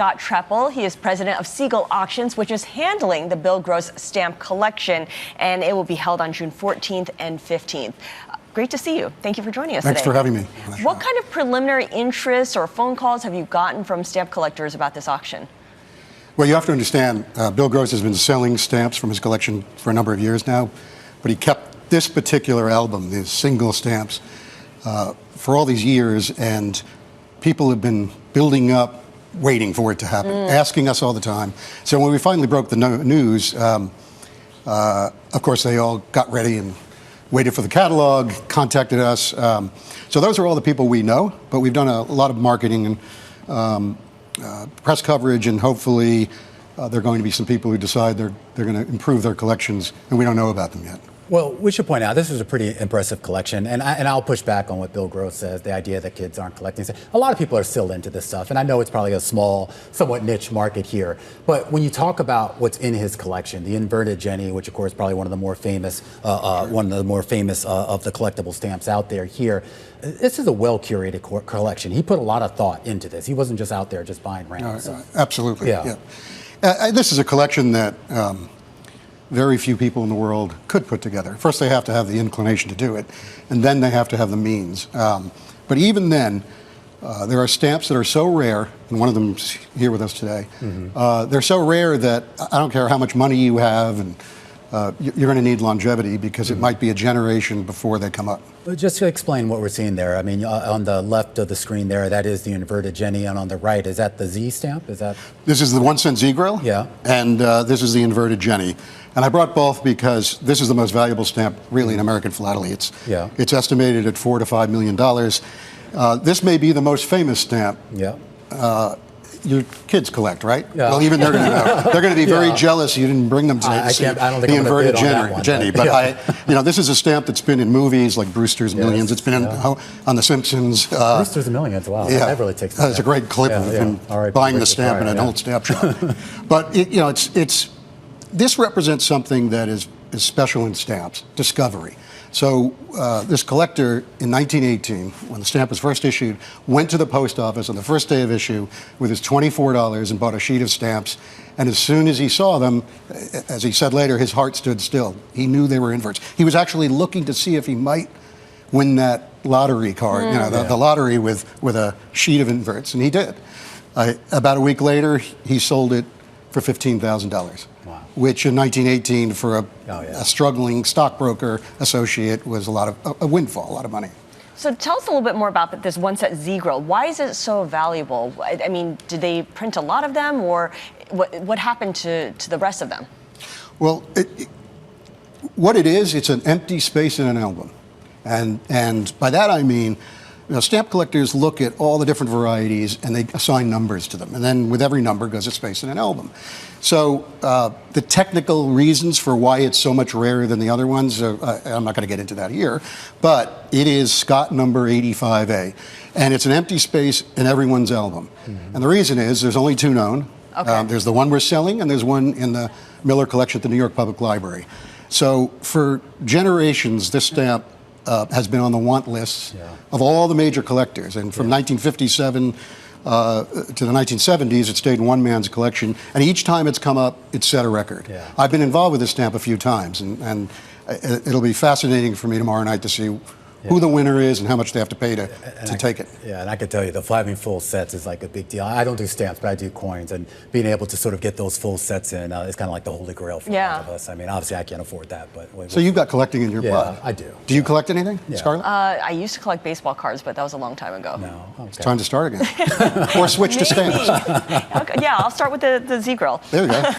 Scott Trepel. He is president of Siegel Auctions, which is handling the Bill Gross stamp collection, and it will be held on June 14th and 15th. Great to see you. Thank you for joining us Thanks today. for having me. What kind of preliminary interest or phone calls have you gotten from stamp collectors about this auction? Well, you have to understand, Bill Gross has been selling stamps from his collection for a number of years now, but he kept this particular album, these single stamps, for all these years, and people have been building up, waiting for it to happen, asking us all the time. So when we finally broke the news, of course, they all got ready and waited for the catalog, contacted us. So those are all the people we know, but we've done a lot of marketing and press coverage, and hopefully there are going to be some people who decide they're going to improve their collections, and we don't know about them yet. Well, we should point out this is a pretty impressive collection, and I'll push back on what Bill Gross says, the idea that kids aren't collecting. A lot of people are still into this stuff, and I know it's probably a small, somewhat niche market here. But when you talk about what's in his collection, the inverted Jenny, which of course is probably one of the more famous, of the collectible stamps out there here, this is a well-curated collection. He put a lot of thought into this. He wasn't just out there just buying random stuff. Absolutely. Yeah. This is a collection that very few people in the world could put together. First, they have to have the inclination to do it, and then they have to have the means. But even then, there are stamps that are so rare, and one of them's here with us today. They're so rare that I don't care how much money you have, and you're going to need longevity because it might be a generation before they come up. But just to explain what we're seeing there, I mean, on the left of the screen there, that is the inverted Jenny, and on the right, is that the Z stamp? Is that? This is the 1 cent Z grill. Yeah. And this is the inverted Jenny. And I brought both because this is the most valuable stamp, really, in American philately. It's estimated at $4 to $5 million. This may be the most famous stamp. Yeah. Your kids collect, right? Yeah. Well, even they're going to know. They're going to be very jealous you didn't bring them today to see I don't think the inverted Jenny. But this is a stamp that's been in movies like Brewster's Millions. It's been on The Simpsons. Brewster's Millions. Wow. Yeah. That really takes. It's a great clip of him buying the stamp in an old stamp shop. But this represents something that is special in stamps, discovery. So this collector in 1918, when the stamp was first issued, went to the post office on the first day of issue with his $24 and bought a sheet of stamps. And as soon as he saw them, as he said later, his heart stood still. He knew they were inverts. He was actually looking to see if he might win that lottery card, the lottery with a sheet of inverts, and he did. About a week later, he sold it for $15,000. Wow. Which in 1918 for a struggling stockbroker associate was a windfall, a lot of money. So tell us a little bit more about this 1 cent Z grill. Why is it so valuable? I mean, did they print a lot of them, or what happened to the rest of them? Well, what it is, it's an empty space in an album. And by that I mean, stamp collectors look at all the different varieties and they assign numbers to them. And then with every number goes a space in an album. So the technical reasons for why it's so much rarer than the other ones, I'm not going to get into that here, but it is Scott number 85A. And it's an empty space in everyone's album. And the reason is there's only two known. There's the one we're selling, and there's one in the Miller collection at the New York Public Library. So for generations, this stamp has been on the want lists of all the major collectors. And from 1957 to the 1970s, it stayed in one man's collection. And each time it's come up, it's set a record. I've been involved with this stamp a few times, and it'll be fascinating for me tomorrow night to see who the winner is and how much they have to pay to take it. Yeah, and I can tell you, the having full sets is like a big deal. I don't do stamps, but I do coins, and being able to sort of get those full sets in is kind of like the holy grail for a lot of us. I mean, obviously I can't afford that, but... So you've got collecting in your blood? Yeah, I do. Do you collect anything, Scarlet? I used to collect baseball cards, but that was a long time ago. No. Okay. It's time to start again. Or switch to stamps. Yeah, I'll start with the Z grill. There we go.